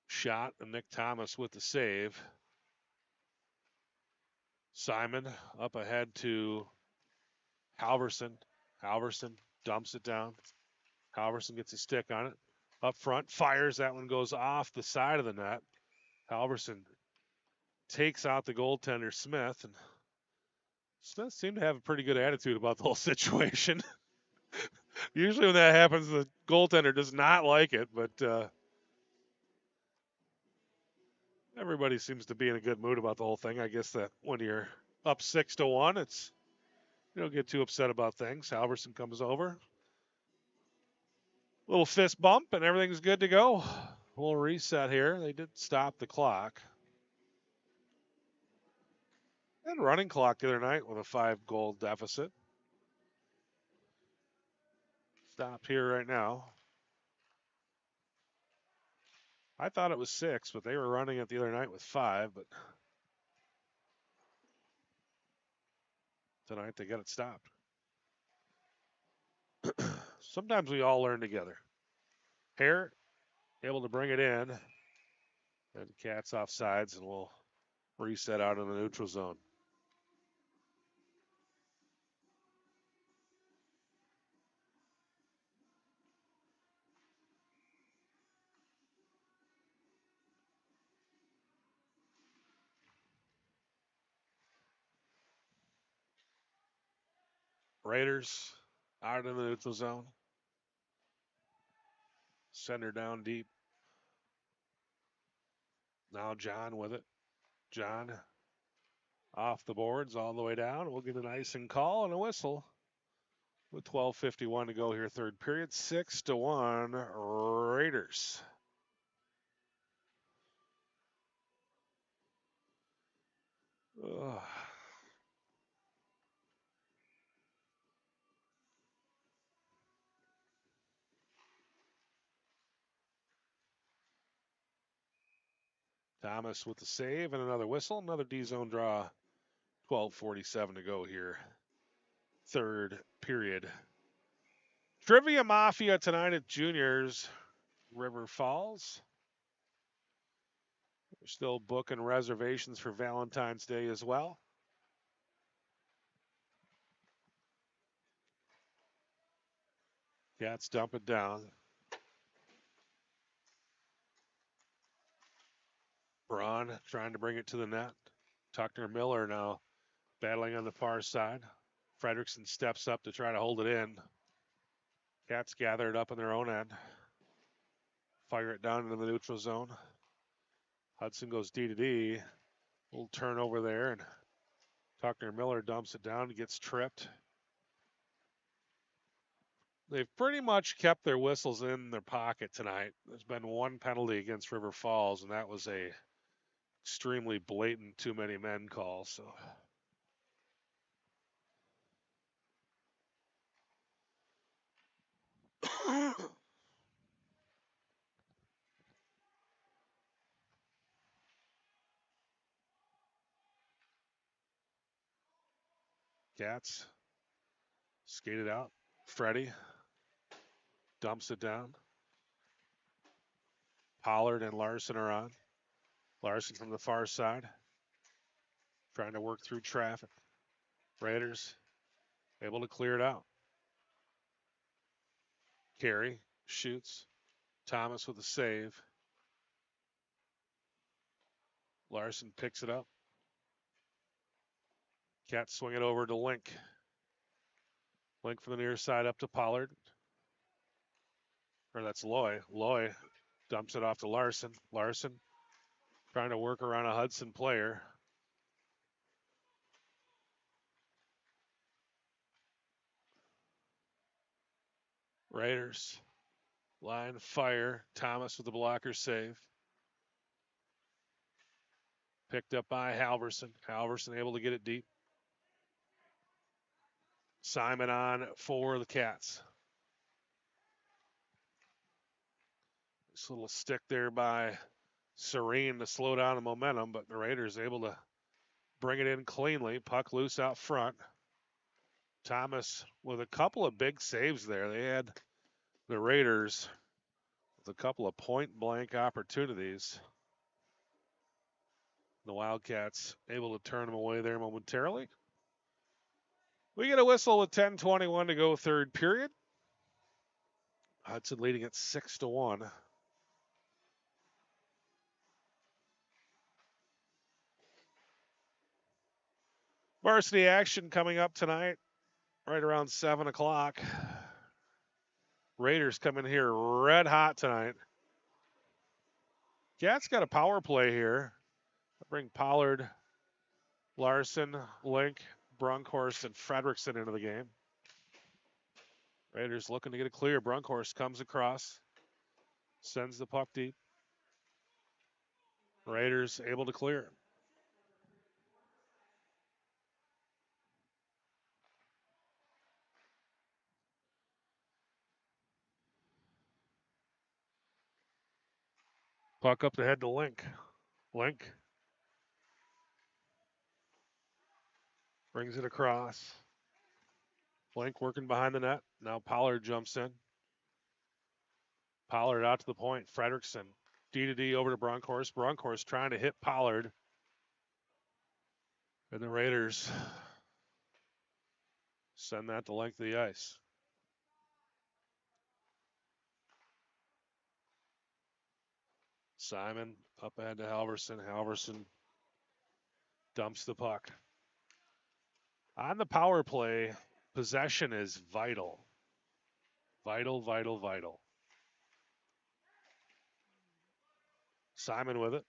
shot, and Nick Thomas with the save. Simon up ahead to Halverson. Halverson dumps it down. Halverson gets a stick on it. Up front, fires. That one goes off the side of the net. Halverson takes out the goaltender, Smith. And Smith seemed to have a pretty good attitude about the whole situation. Usually when that happens, the goaltender does not like it, but everybody seems to be in a good mood about the whole thing. I guess that when you're up 6-1, it's you don't get too upset about things. Halverson comes over. Little fist bump, and everything's good to go. We'll reset here. They did stop the clock. And running clock the other night with a 5-goal deficit. Stopped here right now. I thought it was 6, but they were running it the other night with 5, but tonight they got it stopped. Sometimes we all learn together. Hare able to bring it in. And Cats off sides, and we'll reset out in the neutral zone. Raiders out in the neutral zone. Center down deep. Now John with it. John off the boards all the way down. We'll get an icing call and a whistle. With 12:51 to go here, third period. 6-1 Raiders. Ugh. Thomas with the save and another whistle. Another D-zone draw. 12:47 to go here. Third period. Trivia Mafia tonight at Juniors, River Falls. We're still booking reservations for Valentine's Day as well. Cats dump it down. Braun trying to bring it to the net. Tucker Miller now battling on the far side. Fredrickson steps up to try to hold it in. Cats gather it up in their own end. Fire it down into the neutral zone. Hudson goes D to D. Little turnover there, and Tucker Miller dumps it down and gets tripped. They've pretty much kept their whistles in their pocket tonight. There's been one penalty against River Falls, and that was a extremely blatant too many men call. So Cats skated out. Freddie dumps it down. Pollard and Larson are on. Larson from the far side, trying to work through traffic. Raiders able to clear it out. Carey shoots. Thomas with a save. Larson picks it up. Cats swing it over to Link. Link from the near side up to Pollard. Or that's Loy. Loy dumps it off to Larson. Larson trying to work around a Hudson player. Raiders line fire. Thomas with the blocker save. Picked up by Halverson. Halverson able to get it deep. Simon on for the Cats. This little stick there by Serene to slow down the momentum, but the Raiders able to bring it in cleanly. Puck loose out front. Thomas with a couple of big saves there. They had the Raiders with a couple of point-blank opportunities. The Wildcats able to turn them away there momentarily. We get a whistle with 10:21 to go, third period. Hudson leading at 6-1. Varsity action coming up tonight, right around 7 o'clock. Raiders coming here red hot tonight. Cats got a power play here. Bring Pollard, Larson, Link, Brunkhorst, and Fredrickson into the game. Raiders looking to get it clear. Brunkhorst comes across, sends the puck deep. Raiders able to clear. Puck up the head to Link. Link brings it across. Link working behind the net. Now Pollard jumps in. Pollard out to the point. Fredrickson. D-to-D over to Brunkhorst. Brunkhorst trying to hit Pollard. And the Raiders send that to length of the ice. Simon up ahead to Halverson. Halverson dumps the puck. On the power play, possession is vital. Vital, vital, vital. Simon with it.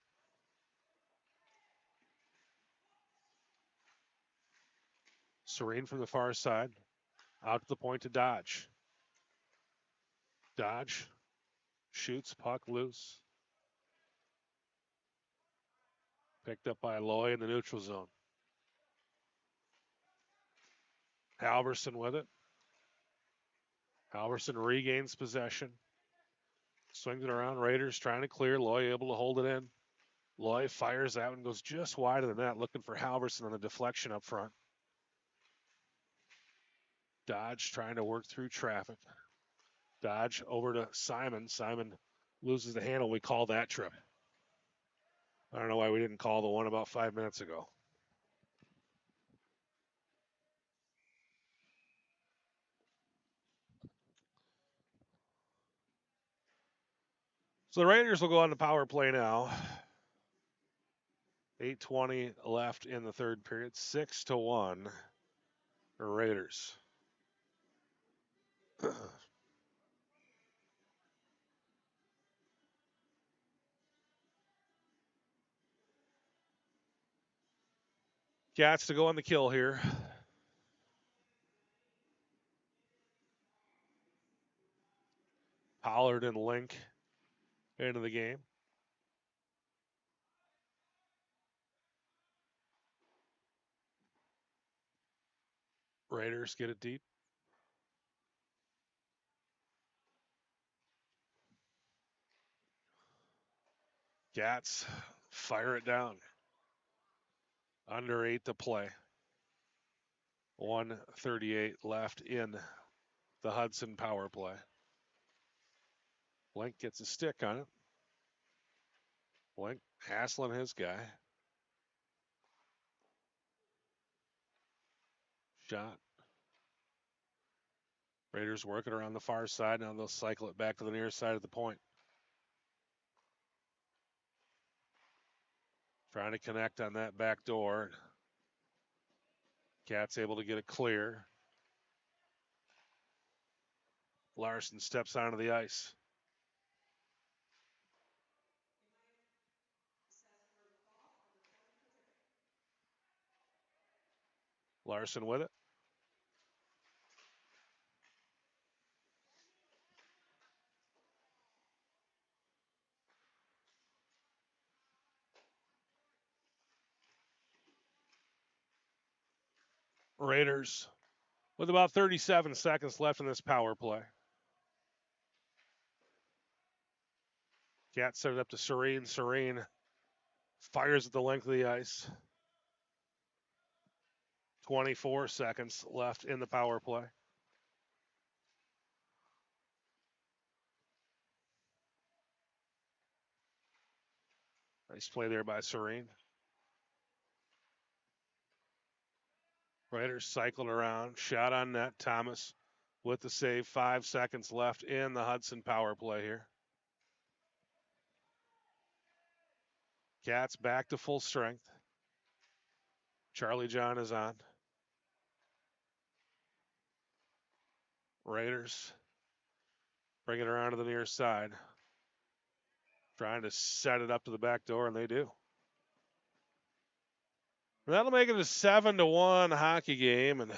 Serene from the far side. Out to the point to Dodge. Dodge shoots, puck loose. Picked up by Loy in the neutral zone. Halverson with it. Halverson regains possession. Swings it around. Raiders trying to clear. Loy able to hold it in. Loy fires out and goes just wide of the net, looking for Halverson on the deflection up front. Dodge trying to work through traffic. Dodge over to Simon. Simon loses the handle. We call that trip. I don't know why we didn't call the one about 5 minutes ago. So the Raiders will go on the power play now. 8:20 left in the third period. 6-1 Raiders. Cats to go on the kill here. Pollard and Link into the game. Raiders get it deep. Cats fire it down. Under 8 to play. 1:38 left in the Hudson power play. Blank gets a stick on it. Blank hassling his guy. Shot. Raiders working around the far side. Now they'll cycle it back to the near side of the point. Trying to connect on that back door. Cats able to get it clear. Larson steps onto the ice. Larson with it. Raiders with about 37 seconds left in this power play. Cats set it up to Serene. Serene fires at the length of the ice. 24 seconds left in the power play. Nice play there by Serene. Raiders cycled around. Shot on net. Thomas with the save. 5 seconds left in the Hudson power play here. Cats back to full strength. Charlie John is on. Raiders bring it around to the near side. Trying to set it up to the back door, and they do. That'll make it a 7-1 hockey game, and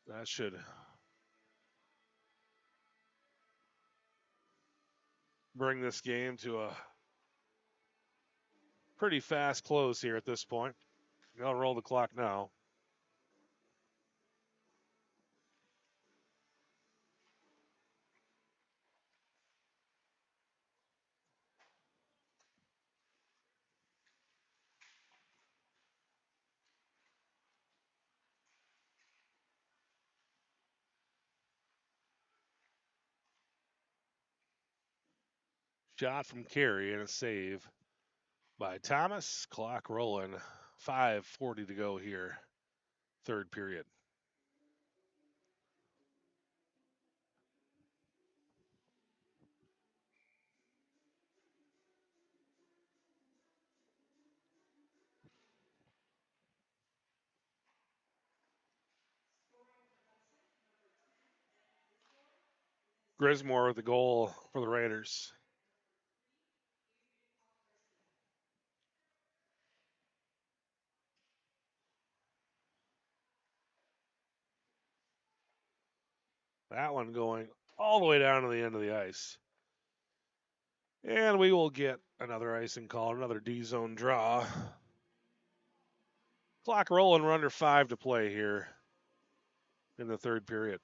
that should bring this game to a pretty fast close here at this point. I'll roll the clock now. Shot from Carey and a save by Thomas. Clock rolling. 5:40 to go here. Third period. Grismore with the goal for the Raiders. That one going all the way down to the end of the ice. And we will get another icing call, another D-zone draw. Clock rolling, we're under 5 to play here in the third period.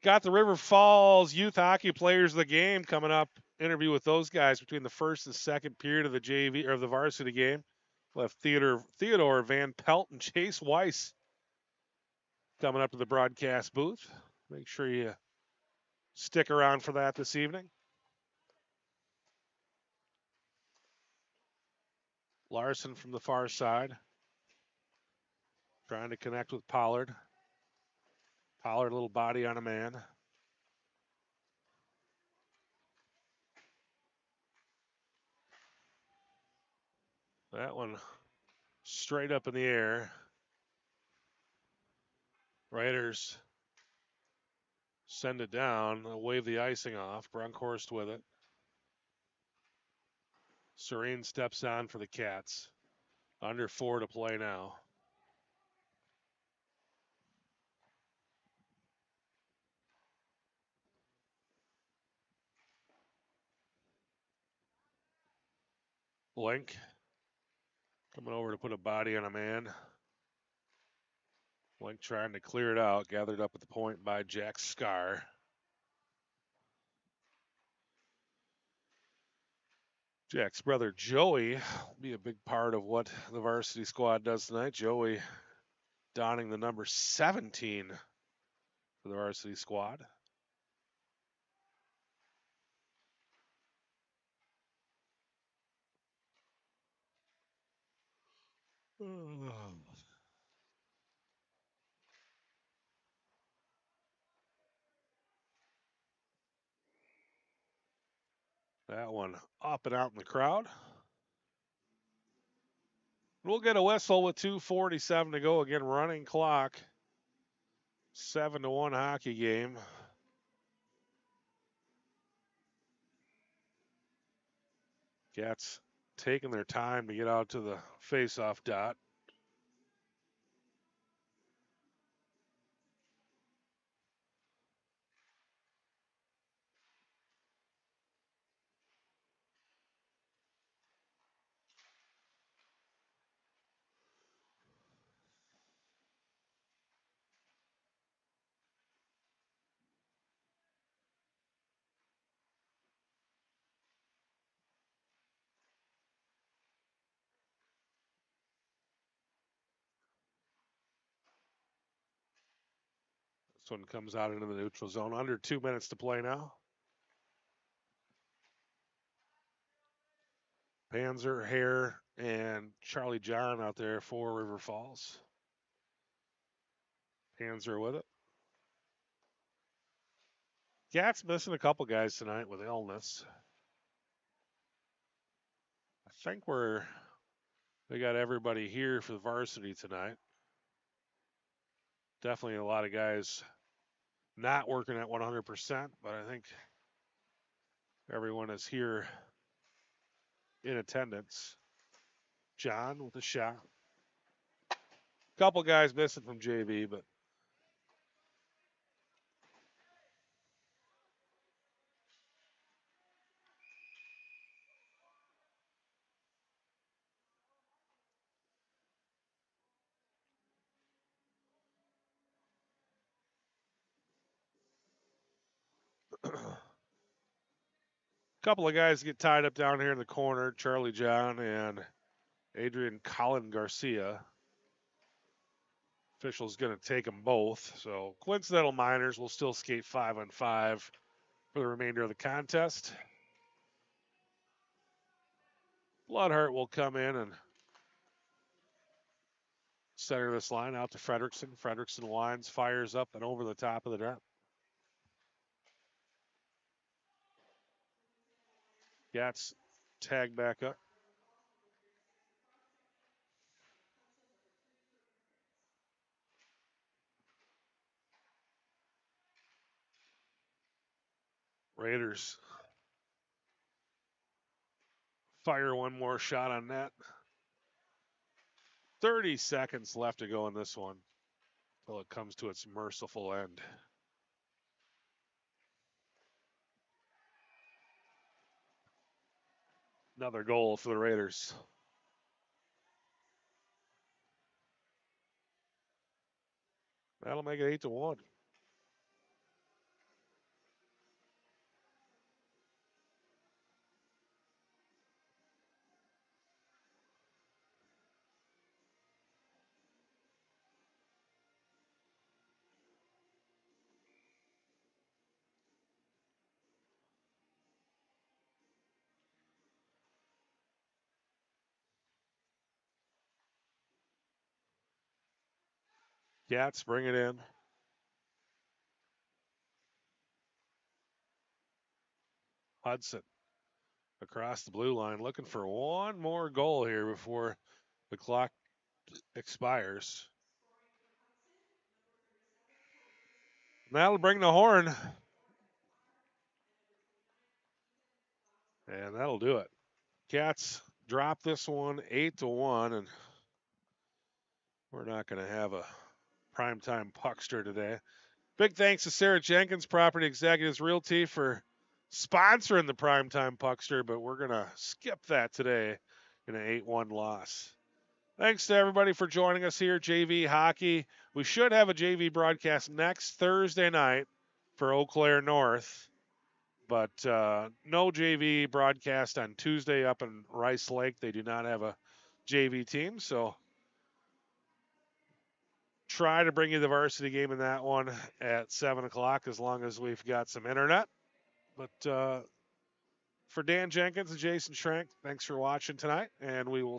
Got the River Falls Youth Hockey Players of the Game coming up. Interview with those guys between the first and second period of the JV or the varsity game. We'll have Theodore Van Pelt and Chase Weiss coming up to the broadcast booth. Make sure you stick around for that this evening. Larson from the far side. Trying to connect with Pollard. Pollard, a little body on a man. That one straight up in the air. Raiders send it down, wave the icing off. Brunkhorst with it. Serene steps on for the Cats. Under 4 to play now. Blank coming over to put a body on a man. Link trying to clear it out, gathered up at the point by Jack Scar. Jack's brother Joey will be a big part of what the varsity squad does tonight. Joey donning the number 17 for the varsity squad. That one up and out in the crowd. We'll get a whistle with 2:47 to go. Again, running clock. 7-1 hockey game. Cats taking their time to get out to the face-off dot. This one comes out into the neutral zone. Under 2 minutes to play now. Panzer, Hare, and Charlie John out there for River Falls. Panzer with it. Cats missing a couple guys tonight with illness. I think we got everybody here for the varsity tonight. Definitely a lot of guys not working at 100%, but I think everyone is here in attendance. John with a shot. Couple guys missing from JV, but couple of guys get tied up down here in the corner. Charlie John and Adrian Colin Garcia. Official's going to take them both. So coincidental minors will still skate 5-on-5 for the remainder of the contest. Bloodhart will come in and center this line out to Fredrickson. Fredrickson winds, fires up and over the top of the net. Gats tag back up. Raiders fire one more shot on net. 30 seconds left to go in this one until it comes to its merciful end. Another goal for the Raiders. That'll make it 8-1. Gats bring it in. Hudson across the blue line, looking for one more goal here before the clock expires. And that'll bring the horn. And that'll do it. Cats drop this one 8-1, and we're not going to have a primetime puckster today. Big thanks to Sarah Jenkins, Property Executives Realty, for sponsoring the primetime puckster, but we're going to skip that today in an 8-1 loss. Thanks to everybody for joining us here, JV Hockey. We should have a JV broadcast next Thursday night for Eau Claire North, but no JV broadcast on Tuesday up in Rice Lake. They do not have a JV team, so try to bring you the varsity game in that one at 7 o'clock as long as we've got some internet. But for Dan Jenkins and Jason Schrank, thanks for watching tonight, and we will